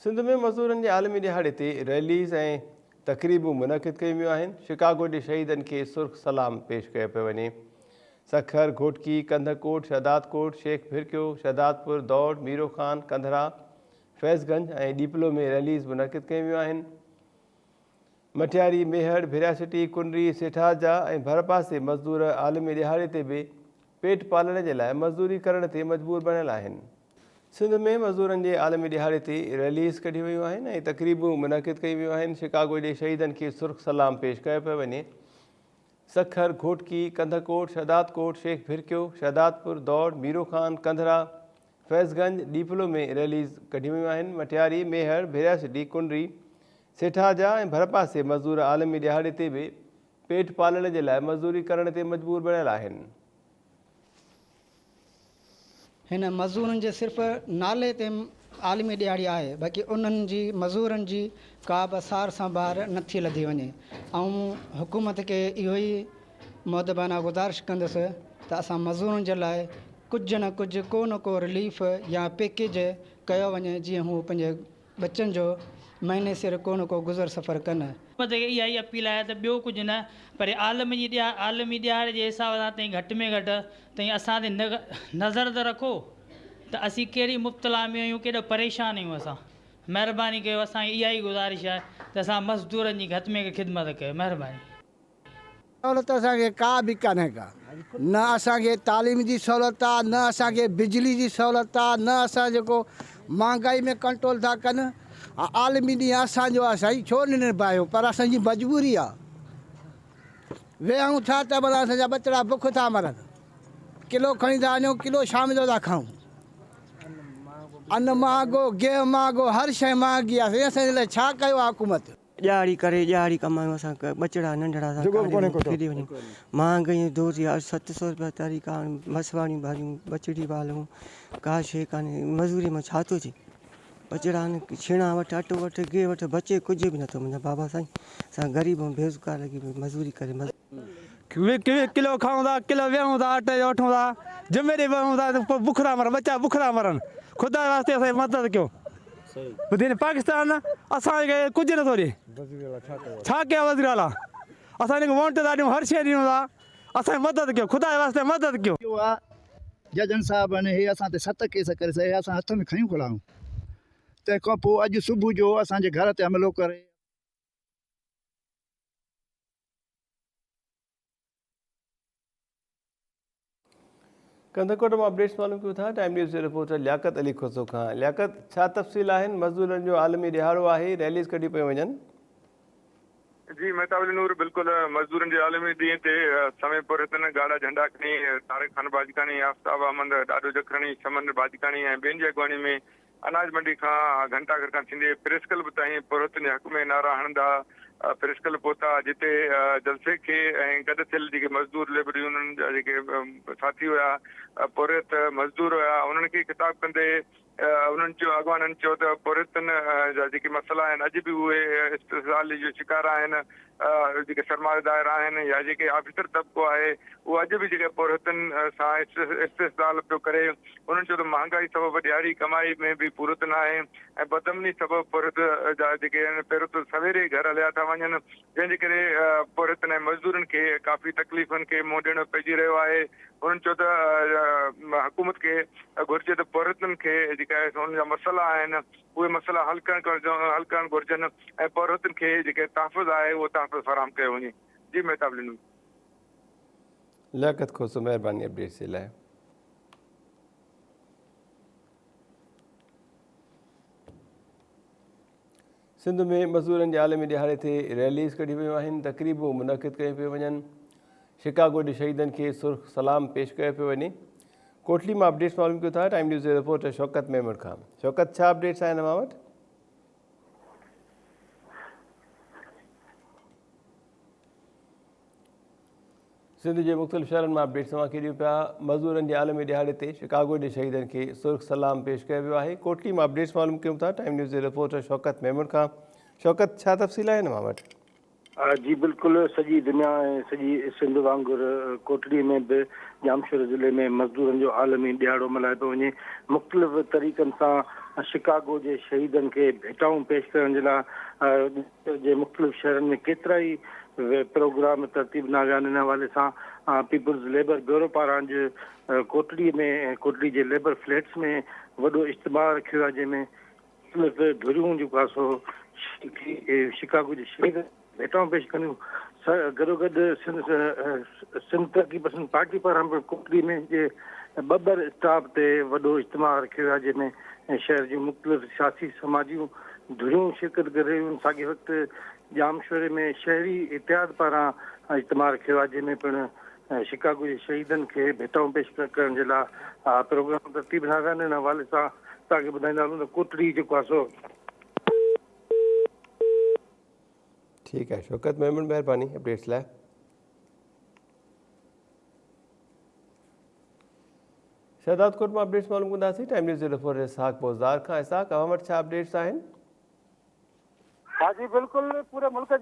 सिंध में मज़दूरनि जे आलमी दिहाड़े ते रैलीज़ ऐं तक़रीबूं मुनक़िद कयूं वियूं आहिनि। शिकागो जे शहीदनि खे सुर्ख सलाम पेश कयो पियो वञे। सखर, घोटकी, कंधकोट, शहदादकोट, शेख भिरकियो, शहदादपुर, दौड़, मीरो खान, कंधरा, फैज़गंज ऐं डीपलो में रैलीज़ मुनक़िद कयूं वियूं आहिनि। मटियारी, मेहर, भिरासिटी, कुंडरी, सेठाजा ऐं भरपासे मज़दूर आलमी दिहाड़े ते बि पेट पालण जे लाइ मज़दूरी करण ते मजबूर बणियल आहिनि। सिंध में मज़दूरनि जे आलमी दिहाड़े ते रैलीज़ कढियूं वियूं आहिनि ऐं तक़रीबूं मुनक़िद कयूं वियूं आहिनि। शिकागो जे शहीदनि खे सुर्ख सलाम पेश कयो पियो वञे। सखर, घोटकी, कंधकोट, शहदादकोट, शेख भिरकियो, शहदादपुर, दौड़, मीरो खान, कंधरा, फैज़गंज, डीपलो में रैलीज़ कढियूं वियूं आहिनि। मटियारी, मेहर, भिरासिटी, कुंडरी, सेठाजा ऐं भरपासे मज़दूर आलमी दिहाड़े ते बि पेट पालण जे लाइ मज़दूरी करण ते मजबूर बणियल आहिनि। हिन मज़दूरनि जे सिर्फ़ु नाले ते आलमी दिहाड़ी आहे, बाक़ी उन्हनि जी मज़दूरनि जी का बि सार संभार नथी लधी वञे। ऐं हुकूमत खे इहो ई मुअदबाना गुज़ारिश कंदुसि त असां मज़दूरनि जे लाइ कुझु न कुझु को न को रिलीफ या पैकेज कयो वञे, जीअं हू पंहिंजे बच्चनि जो महीने सिर को न को गुज़र सफ़र कनि। इहा ई अपील आहे त ॿियो कुझु न, पर आलमी दिहाड़े जे हिसाब सां ताईं घटि में घटि ताईं असां ते नज़र त रखो त असीं कहिड़ी मुब्तला में आहियूं, केॾो परेशान आहियूं। असां महिरबानी कयो, असांजी इहा ई गुज़ारिश आहे त असां मज़दूरनि जी घटि में घटि ख़िदमत कयो, महिरबानी। सहूलियत असांखे का बि कान्हे का, न असांखे तालीम जी सहूलियत आहे, न असांखे बिजली जी सहूलियत आहे, न असां जेको महांगाई में कंट्रोल था कनि। आलमी ॾींहुं असांजो आहे साईं, छो न निभायो, पर असांजी मजबूरी आहे। वेहूं था त भला असांजा ॿचिड़ा बुख था मरनि, किलो खणी था वञूं, किलो शाम जो था खाऊं। अन्न महांगो, गेहूं महांगो, हर शइ महांगी आहे। असांजे लाइ छा कयो आहे हुकूमत? ॾियारी करे ॾियारी कमायूं असां, ॿचिड़ा नंढड़ा केॾे वञूं। महांगाई दौर जी 700 रुपया तारीख़, मसवाड़ियूं भाॼियूं, ॿचिड़ी पालूं, का शइ कान्हे। मज़दूरी मां छा थो अचे? ॿचिड़ा छीणा वटि, अटो वटि, गिह वटि, बचे कुझु बि नथो। मुंहिंजा बाबा साईं, असां ग़रीब ऐं बेरोज़गार लॻी मज़दूरी करे किलो खाऊं था, किलो वेहूं था, अटे जो वठूं था, जुमे ॾे वेहूं था त पोइ बुख था मरनि, बच्चा बुख था मरनि। ख़ुदा वास्ते असांजी मदद कयो। पाकिस्तान असांखे कुझु नथो ॾिए, छा कयो वज़ीर आला? असां वोट था ॾियूं, हर शइ ॾियूं था, असांजी मदद कयो, ख़ुदा वास्ते मदद कयो। जजनि साहिबनि हे असां ते 7 केस करे सघे, असां हथ में खयूं खड़ा आहियूं। तंहिंखां पोइ अॼु सुबुह जो असांजे घर ते हमिलो करे कंधकोट में अपडेट्स मालूम कयूं था। टाइम न्यूज़ जे रिपोर्टर लियाकत अली खुसो खां। लियाकत, छा तफ़सील आहिनि? मज़दूरनि जो आलमी दिहाड़ो आहे, रैलीज़ कढी पियूं वञनि। जी मेहताब नूर, बिल्कुलु मज़दूरनि जे आलमी ॾींहं ते समय पर हिते गाढ़ा झंडा खणी तारिक खान बाजकानी, आफ्ताब अहमद, ॾाढो जखरणी, शमन बाजकानी ऐं ॿियनि जी अॻुवाणी में अनाज मंडी खां घंटाघर खां थींदे प्रेस क्लब ताईं पुरोहितनि जे हक़ में नारा हणंदा प्रेस क्लब पहुता, जिते जलसे खे ऐं गॾु थियल जेके मज़दूर लेबर यूनियन जा जेके साथी हुया, पुरोहित मज़दूर हुया, उन्हनि खे ख़िताब कंदे उन्हनि चयो, अॻवाननि चयो त पुरोहितनि जा जेके मसइला आहिनि अॼु बि उहे इस्तेसाल जो शिकार आहिनि। जेके सरमाएदार आहिनि या जेके ऑफिसर तबिको आहे, उहो अॼु बि जेके पुरोहितनि सां इस्तेसाल पियो करे। उन्हनि चयो त महांगाई सबबु ॾियारी कमाई में बि पूरत न आहे ऐं बदमनी सबबु पुरोहित जा जेके आहिनि पहिरियों त सवेरे घर हलिया था वञनि, जंहिंजे करे पुरोहितनि ऐं मज़दूरनि खे काफ़ी तकलीफ़ुनि खे मुंहुं ॾियणो पइजी रहियो आहे। उन्हनि चयो त हुकूमत खे घुरिजे त पुरोहितनि खे जेका उन्हनि जा मसइला आहिनि उहे मसइला हल करणु घुरिजनि ऐं पुरोहितनि खे जेके तहफ़ुज़ आहे उहो तहफ़ुज़ फराहम कयो वञे। जी मेहताब लिनू। लियाकत खुसो, महिरबानी अपडेट्स जे लाइ। सिंध में मज़दूरनि जे आलमी दिहाड़े ते रैलीज़ कढी वियूं आहिनि, तक़रीबूं मुनक़िद कयूं पियूं वञनि। शिकागो जे शहीदनि खे सुर्ख सलाम पेश कयो पियो वञे। कोटली मां अपडेट्स मालूम कयूं था। टाइम न्यूज़ जे रिपोर्टर शौकत मेमण खां। शौकत, छा अपडेट्स आहिनि अव्हां वटि? सिंध जे मुख़्तलिफ़ शहरनि मां अपडेट्स तव्हांखे ॾियूं पिया। मज़दूरनि जे आलमी दिहाड़े ते शिकागो जे शहीदनि खे सुर्ख सलाम पेश कयो वियो आहे। कोटली मां अपडेट्स मालूम कयूं था। टाइम न्यूज़ जे रिपोर्टर शौकत मेमण खां। शौकत, छा तफ़सील आहिनि अव्हां वटि? जी बिल्कुलु, सॼी दुनिया ऐं सॼी सिंध वांगुरु कोटड़ी में बि जामशोर ज़िले में मज़दूरनि जो आलमी ॾियारो मल्हाए पियो वञे। मुख़्तलिफ़ तरीक़नि सां शिकागो जे शहीदनि खे भेटाऊं पेश करण जे लाइ जे मुख़्तलिफ़ शहरनि में केतिरा ई प्रोग्राम तरतीब न विया आहिनि। इन हवाले सां पीपुल्स लेबर ब्यूरो पारां कोटड़ी जे लेबर फ्लैट्स में वॾो इज्तिमा रखियो आहे, जंहिंमें धुरियूं जेको आहे सो शिकागो जे शहीद भेटाऊं पेश कनियूं। गॾोगॾु सिंध तरक़ी पसंद पार्टी पारां बि कोटड़ी में जे ॿ स्टाफ ते वॾो इज्तिमा रखियो आहे, जंहिंमें शहर जूं मुख़्तलिफ़ सियासी समाजियूं धुरियूं शिरकत करे रहियूं आहिनि। साॻिए वक़्तु जामशोरे में शहरी इतिहाद पारां इज्तिमा रखियो आहे, जंहिंमें पिणु शिकागो जे शहीदनि खे भेटाऊं पेश करण जे लाइ प्रोग्राम तरतीब न विया आहिनि। इन हवाले सां तव्हांखे ॿुधाईंदा हलूं त कोटड़ी जेको आहे सो ठीक है। शौकत महमूद, मेहरबानी अपडेट्स लाइ। शहदाद कोट में अपडेट्स मालूम कंदासीं। टाइम न्यूज़ रिपोर्टर इसहाक पोज़दार खां। इसहाक, अवां वटि छा अपडेट्स आहिनि? हाँ जी बिल्कुल, पूरे मुल्क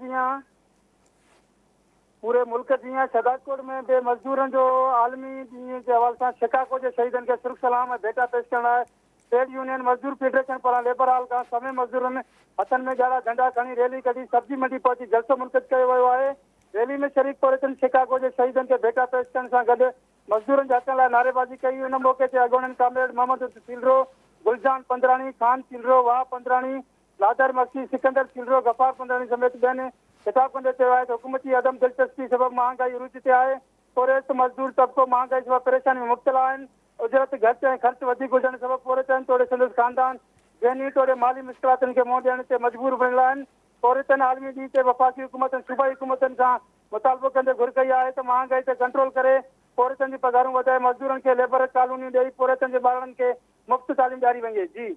जीअं शहदाद कोट में बि मज़दूरनि जो आलमी ॾींहं जे हवाले सां शिकागो जे शहीदनि खे सुर्ख सलाम भेटा पेश करण लाइ ट्रेड यूनियन मजदूर फेडरेशन पारां लेबर हॉल खां समें मज़दूरनि हथनि में ॻाढ़ा झंडा खणी रैली कढी सब्जी मंडी पहुची जलसो मुनक़िद कयो वियो आहे। रैली में शरीक पहुचनि शिकागो जे शहीदनि खे भेटा पेश करण सां गॾु मज़दूरनि जे हक़नि लाइ नारेबाज़ी कई। इन मौक़े ते अॻूणनि कामरेड मोहम्मद चिलरो, गुलजान पंद्राणी, खान चिलरो, वाह पंद्राणी, लादर मक्सी, सिकंदर चिलरो, गफ़ार पंद्राणी समेत ॿियनि ख़िताब कंदे चयो आहे त हुकूमती अदम दिलचस्पी सबबि महांगाई उरूज ते आहे। पोरेत मज़दूर तबिको महांगाई सबबि परेशानी में मुब्तला आहिनि। उजरत घटि ऐं ख़र्च वधीक हुजण सबबि पोरेतनि तोड़े संदसि ख़ानदान ज़हनी तोड़े माली मुश्किलातुनि खे मुंहुं ॾियण ते मजबूर बणियल आहिनि। पोरेतनि आलमी ॾींहं ते वफ़ाक़ी हुकूमतनि सूबाई हुकूमतनि सां मुतालबो कंदे घुर कई आहे त महांगाई ते कंट्रोल करे पोरेतनि जी पघारूं वधाए मज़दूरनि खे लेबर कॉलोनियूं ॾेई पोरेतनि जे ॿारनि खे मुफ़्त तालीम ॾियारी वञे। जी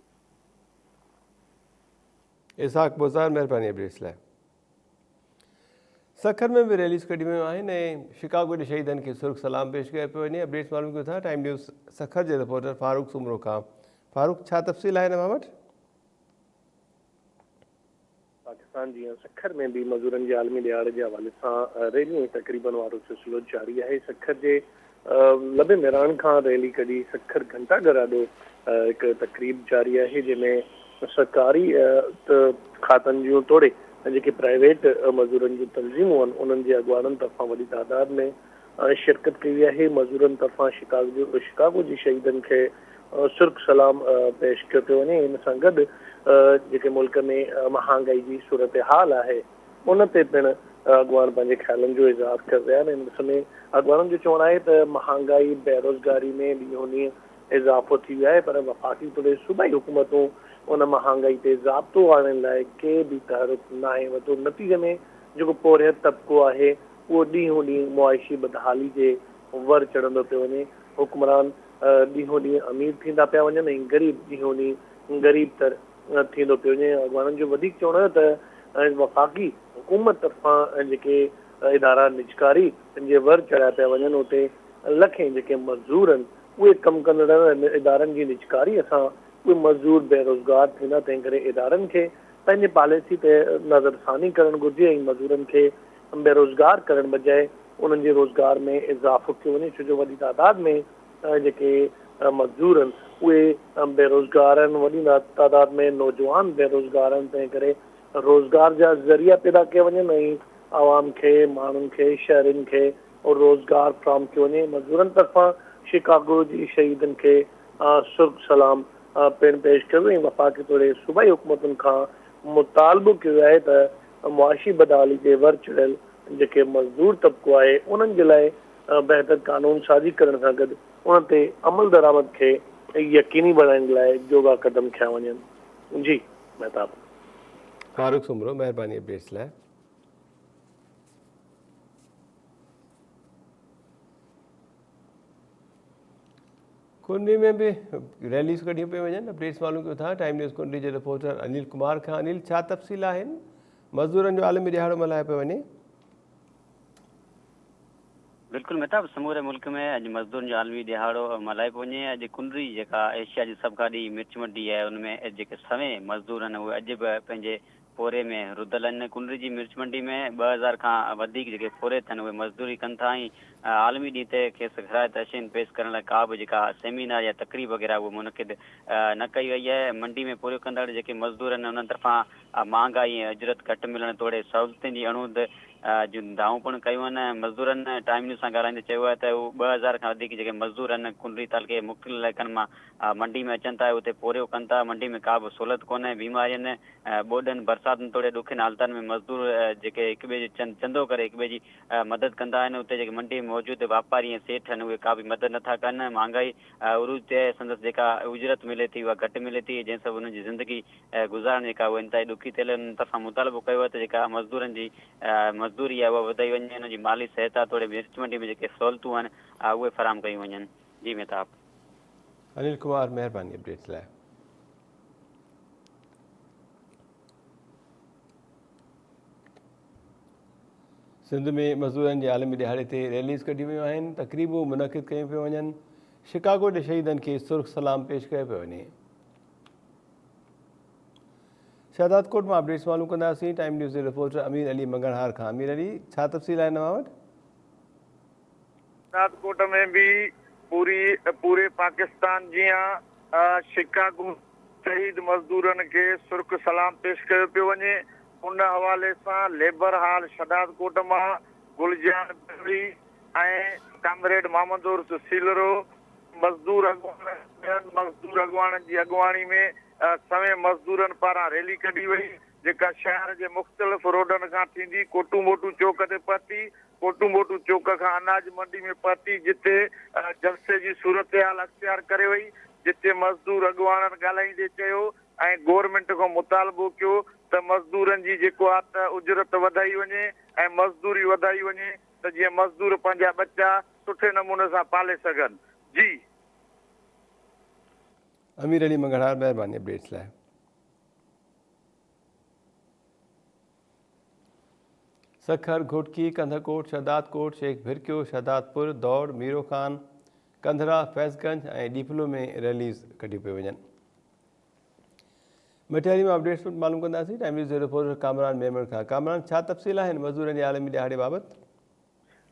इसहाक पोज़दार, मेहरबानी अपडेट्स लाइ। सखर में भी रैलीज़ कढी वियूं आहिनि ऐं शिकागो जे शहीदनि खे सुर्ख सलाम पेश कयो पियो वञे। अपडेट्स मालूम कयो था टाइम न्यूज़ सखर जे रिपोर्टर फारूक सुमरो खां। फारूक, छा तफ़सील आहे हिन वटि? पाकिस्तान जीअं सखर में भी मज़दूरनि जे आलमी ॾियारे जे हवाले सां रैलियूं तक़रीबन वारो सिलसिलो जारी आहे। सखर जे लबे मैदान खां रैली कढी सखर घंटाघर ॾाढो हिकु तक़रीब जारी आहे, जंहिंमें सरकारी खातनि जूं तोड़े जेके प्राइवेट मज़दूरनि जूं तंज़ीमूं आहिनि उन्हनि जे अॻुवाननि तरफ़ां वॾी तादाद में शिरकत कई आहे। मज़दूरनि तरफ़ां शिकागो जी शहीदनि खे सुर्ख सलाम पेश कयो पियो वञे। हिन सां गॾु जेके मुल्क में महांगाई जी सूरत हाल आहे उन ते पिणु अॻुवान पंहिंजे ख़्यालनि जो इज़हार करे रहिया आहिनि। हिन समय अॻुवाननि जो चवणु आहे त महांगाई बेरोज़गारी में ॾींहों ॾींहुं इज़ाफ़ो थी वियो आहे, पर वफ़ाक़ी तौर सूबाई हुकूमतूं उन महांगाई ते ज़ाब्तो आणण लाइ के बि तहरुक न आहे वरितो। नतीजे में जेको पोरियत तबिको आहे उहो ॾींहों ॾींहुं मुआशी बदहाली जे वर चढ़ंदो पियो वञे। हुकुमरान ॾींहों ॾींहुं अमीर थींदा पिया वञनि ऐं ग़रीब ॾींहों ॾींहुं ग़रीब तर थींदो पियो वञे। अॻुवाननि जो वधीक चवणु आहे त वफ़ाक़ी हुकूमत तरफ़ां जेके इदारा निजकारी जे वर चढ़िया पिया वञनि, उते लखें जेके मज़दूर आहिनि उहे कमु कंदड़ इदारनि जी निजकारीअ सां उहे मज़दूर बेरोज़गार थींदा। तंहिं करे इदारनि खे पंहिंजे पॉलिसी ते नज़रसानी करणु घुरिजे ऐं मज़दूरनि खे बेरोज़गार करण बजाए उन्हनि जे रोज़गार में इज़ाफ़ो कयो वञे, छो जो वॾी तादाद में जेके मज़दूर आहिनि उहे बेरोज़गार आहिनि, वॾी तादाद में नौजवान बेरोज़गार आहिनि। तंहिं करे रोज़गार जा ज़रिया पैदा कया वञनि ऐं आवाम खे, माण्हुनि खे, शहरनि खे रोज़गार फ़राहम कयो वञे। मज़दूरनि तरफ़ां शिकागो जी शहीदनि खे सुर्ख सलाम पिणु पेश कयो ऐं वफ़ाक़ी तौर सूबाई हुकूमतुनि खां मुतालबो कयो आहे त मुआशी बदहाली जे वर चढ़ियल जेके मज़दूर तबिको आहे उन्हनि जे लाइ बहितर कानून साज़ी करण सां गॾु उन ते अमल दरामद खे यकीनी बणाइण लाइ जोगा क़दम खयां वञनि। जी महताब। फारूक सुमरो, मेहरबानी अपडेट्स लाइ। कुंडी में भी रैलीज़ कढियूं पियूं वञनि। अपडेट्स मालूम कयो था टाइम न्यूज़ कुंडी जे रिपोर्टर अनिल कुमार खां। अनिल, छा तफ़सील आहिनि? मज़दूरनि जो आलमी ॾिहाड़ो मल्हायो पियो वञे। बिल्कुलु महताब, समूरे मुल्क में अॼु मज़दूरनि जो आलमी ॾिहाड़ो मल्हायो पियो वञे। अॼु कुंडरी जेका एशिया जी सभु खां वॾी मिर्च मंडी आहे उनमें जेके सवें मज़दूर आहिनि उहे अॼु बि पंहिंजे फोरे में रुधल आहिनि। कुंडरी जी मिर्च मंडी में 2000 खां वधीक जेके फोरे अथनि उहे मज़दूरी कनि था ऐं आलमी ॾींहं ते खेसि हिदायत अशेन पेश करण लाइ का बि जेका सेमिनार या तकरीब वग़ैरह उहो मुनक़िद न कई वई आहे। मंडी में पूरो कंदड़ जेके मज़दूर आहिनि उन्हनि तरफ़ां महांगाई ऐं अजरत घटि मिलण तोड़े सहूलियतुनि जी अणूद जूं दाऊं पिणु कयूं आहिनि। मज़दूरनि टाइम न्यूज़ सां ॻाल्हाईंदे चयो आहे त हू 2000 खां वधीक जेके मज़दूर आहिनि कुंडली तालुके मुख़्तलिफ़ इलाइक़नि मां मंडी में अचनि था, उते पोरियो कनि था। मंडी में का बि सहूलियत कोन्हे। बीमारियुनि ॿोॾनि बरसातुनि तोड़े ॾुखियनि हालतुनि में मज़दूर जेके हिक ॿिए जी चंदो करे हिक ॿिए जी मदद कंदा आहिनि। उते जेके मंडी में मौजूदु वापारी ऐं सेठ आहिनि उहे का बि मदद नथा कनि। महांगाई उरूज ते संदसि जेका उजरत मिले थी उहा घटि मिले थी, जंहिं सां उन्हनि जी ज़िंदगी गुज़ारण जेका उहा इंतिहाई ॾुखी थियल। उन्हनि तरफ़ां मुतालबो कयो आहे त जेका मज़दूरनि जी मज़दूरी आहे उहा वधाई वञे, उन जी माली सहायता तोड़े मिर्च मंडी में जेके सहूलियतूं आहिनि उहे फराहम कयूं वञनि। जी मेहताब। अनिल कुमार, महिरबानी अपडेट्स लाइ। सिंध में मज़दूरनि जे आलमी दिहाड़े ते रैलीज़ कढियूं वियूं आहिनि, तक़रीबूं मुनक़िद कयूं पियूं वञनि। शिकागो जे शहीदनि खे सुर्ख सलाम पेश कयो पियो वञे। शहदाद कोट में अपडेट्स मालूम कंदासीं टाइम न्यूज़ जे रिपोर्टर अमीर अली मंगलहार खां। अमीर अली, छा तफ़सील आहे नवां वटि? शहदाद कोट में भी पूरे पाकिस्तान जियां शिकागो शहीद मज़दूरनि खे सुर्ख सलाम पेश कयो पियो वञे। उन हवाले सां लेबर हाल शहदाद कोट मां गुलजान बेवड़ी ऐं कामरेड मोहम्मद उर्स सीलरो मज़दूर अॻुवाणनि जी अॻुवाणी में सवें मज़दूरनि पारां रैली कढी वई, जेका शहर जे मुख़्तलिफ़ रोडनि खां थींदी कोटू मोटू चौक ते पहुती। कोटू मोटू चौक खां अनाज मंडी में पहुती, जिते जलसे जी सूरत हाल अख़्तियार करे वई, जिते मज़दूर अॻुवाणनि ॻाल्हाईंदे चयो ऐं गवर्नमेंट खां मुतालबो कयो त मज़दूरनि जी जेको आहे त उजरत वधाई वञे ऐं मज़दूरी वधाई वञे, त जीअं मज़दूर पंहिंजा बच्चा सुठे नमूने सां पाले सघनि। जी अमीर अली मंगलहार, महिरबानी अपडेट्स लाइ। सखर, घोटकी, कंधकोट, शहदाद कोट, शेख भिरकियो, शहदादपुर, दौड़, मीरो खान, कंधरा, फैज़गंज ऐं डीपलो में रैलीज़ कढियूं पियूं वञनि। मटियारी में अपडेट्स मालूम कंदासीं टाइम न्यूज़ जे रिपोर्टर कामरान मेमन खां। कामरान, छा तफ़सील आहिनि मज़दूरनि जे आलमी दिहाड़े बाबति?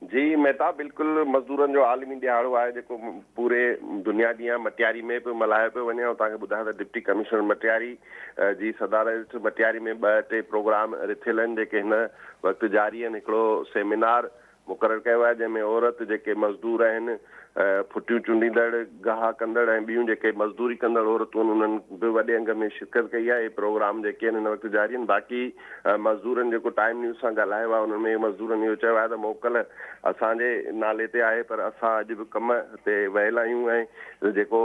जी मेहताब, बिल्कुलु मज़दूरनि जो आलमी दिहाड़ो आहे जेको पूरे दुनिया ॾींहुं मटियारी में पियो मल्हायो पियो वञे। ऐं तव्हांखे ॿुधायां त डिप्टी कमिश्नर मटियारी जी सदारत मटियारी में 2-3 प्रोग्राम रिथियल आहिनि जेके हिन वक़्तु जारी आहिनि। हिकिड़ो सेमिनार मुक़ररु कयो आहे जंहिंमें औरत जेके मज़दूर आहिनि, फुटियूं चूंडींदड़, गाह कंदड़ ऐं ॿियूं जेके मज़दूरी कंदड़ औरतूं आहिनि उन्हनि बि वॾे अंग में शिरकत कई आहे। इहे प्रोग्राम जेके आहिनि हिन वक़्तु जारी आहिनि। बाक़ी मज़दूरनि जेको टाइम न्यूज़ सां ॻाल्हायो आहे उन्हनि में मज़दूरनि इहो चयो आहे त मोकल असांजे नाले ते आहे, पर असां अॼु बि कम ते वियल आहियूं ऐं जेको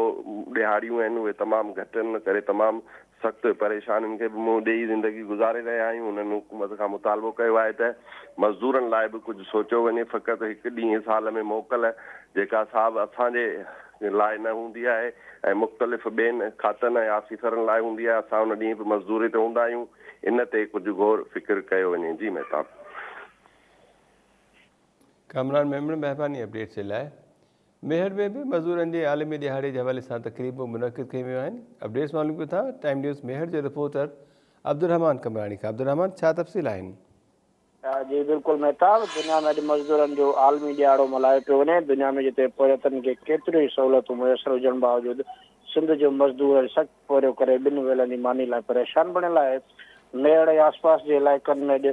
ॾिहाड़ियूं आहिनि उहे तमामु घटि आहिनि, करे तमामु सख़्तु परेशानियुनि खे बि मुंहुं ॾेई ज़िंदगी गुज़ारे रहिया आहियूं। उन्हनि हुकूमत खां मुतालबो कयो आहे त मज़दूरनि लाइ बि कुझु सोचियो वञे। फ़क़ति हिकु ॾींहुं साल में मोकल जेका साहब असांजे लाइ न हूंदी आहे ऐं मुख़्तलिफ़ ॿियनि खातनि ऐं ऑफिसरनि लाइ हूंदी आहे, असां उन ॾींहुं बि मज़दूरी ते हूंदा आहियूं। इन ते कुझु गौर फ़िक्र कयो वञे। जी मेहताब। कामरान मेमन, महिरबानी अपडेट्स जे लाइ। मेहर में भी मज़दूरनि जे आलमी दिहाड़े जे हवाले सां तक़रीबूं मुनक़िद कयूं वियूं आहिनि। अपडेट्स मालूम कयो था टाइम न्यूज़ मेहर जे रिपोर्टर अब्दुलरहमान कमरानी खां। अब्दुलरहमान, छा तफ़सील आहिनि? जी बिल्कुलु मेहताब, दुनिया में अॼु मज़दूरनि जो आलमी ॾियारो मल्हायो पियो वञे। दुनिया में जिते पर्यटन खे केतिरियूं ई सहूलियतूं मुयसरु हुजण बावजूदि सिंध जो मज़दूर सख़्तु पोरियो करे ॿिनि वेलनि जी मानी लाइ परेशान बणियल आहे। मेड़ ऐं आसपास जे इलाइक़नि में अॼु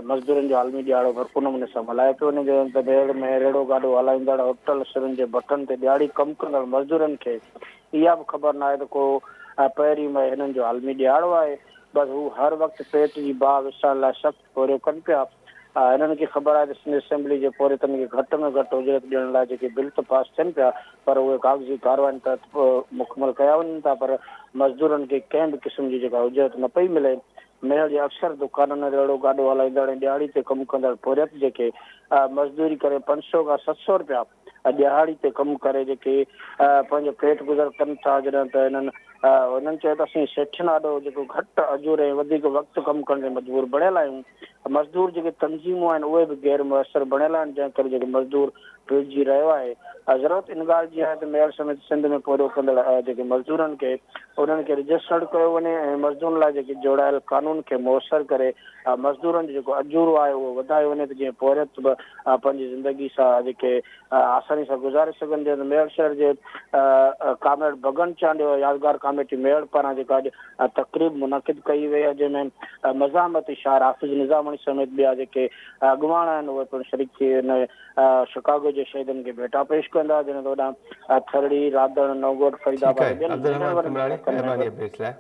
मज़दूरनि जो आलमी ॾियारो भरपूर नमूने सां मल्हायो पियो वञे। जंहिं त मेड़ में रेड़ो गाॾो हलाईंदड़ होटल सिरनि जे भट्टनि ते ॾियारी कमु कंदड़ मज़दूरनि खे इहा बि ख़बर न आहे त को पहिरीं में हिननि जो आलमी ॾियारो आहे। बसि हू हर वक़्तु पेट जी बाहि विसण लाइ सख़्तु पोरियो कनि पिया। हिननि खे ख़बर आहे त सिंध असेंबली जे पोरितनि खे घटि में घटि उजरत ॾियण लाइ जेके बिल त पास थियनि पिया, पर उहे कागज़ी कारवाइनि तहत मुकमल कया वञनि था, पर मज़दूरनि खे कंहिं बि क़िस्म जी जेका उजरत न पई मिले। मेहर जे अक्सर दुकाननि रेड़ो गाॾो हलाईंदड़ ऐं ॾियाड़ी ते कमु कंदड़ पोरियत जेके मज़दूरी करे 500 खां 700 रुपया ॾियाड़ी ते कमु करे जेके पंहिंजो पेट गुज़र कनि था, जॾहिं त हिननि उन्हनि चयो त असीं सेठियुनि ॾाढो जेको घटि अजूर ऐं वधीक वक़्तु कमु करण ते मजबूर बणियल आहियूं। मज़दूर जेके तंज़ीमूं आहिनि उहे बि गैर मुयसर बणियल आहिनि, जंहिं करे जेके मज़दूर पिलिजी रहियो आहे। ज़रूरत इन ॻाल्हि जी आहे त मेयर समिति सिंध में पूरो कंदड़ जेके मज़दूरनि खे उन्हनि खे रजिस्टर्ड कयो वञे ऐं मज़दूरनि लाइ जेके जोड़ायल कानून खे मुयसर करे मज़दूरनि जो जेको अजूरो आहे उहो वधायो वञे त जीअं पोरियत बि पंहिंजी ज़िंदगी सां जेके आसानी सां गुज़ारे सघनि। जीअं मेयर शहर जे कामेड भगन चांडियो यादगार कमेटी मेयर पारां जेका अॼु तक़रीब मुनक़िद कई वई आहे, जंहिंमें मज़ामती शार हाफ़िज़ निज़ामणी समेत ॿिया जेके अॻुवान आहिनि उहे पिणु शरीक थी हिन शिकागो जे शहीदनि खे भेटा पेश कंदा, जिन वॾा थरड़ी राधण नवगोट फरीदाबाद। अब्दुल रहमान कुमराणी, मेहरबानी अपडेट्स लाइ।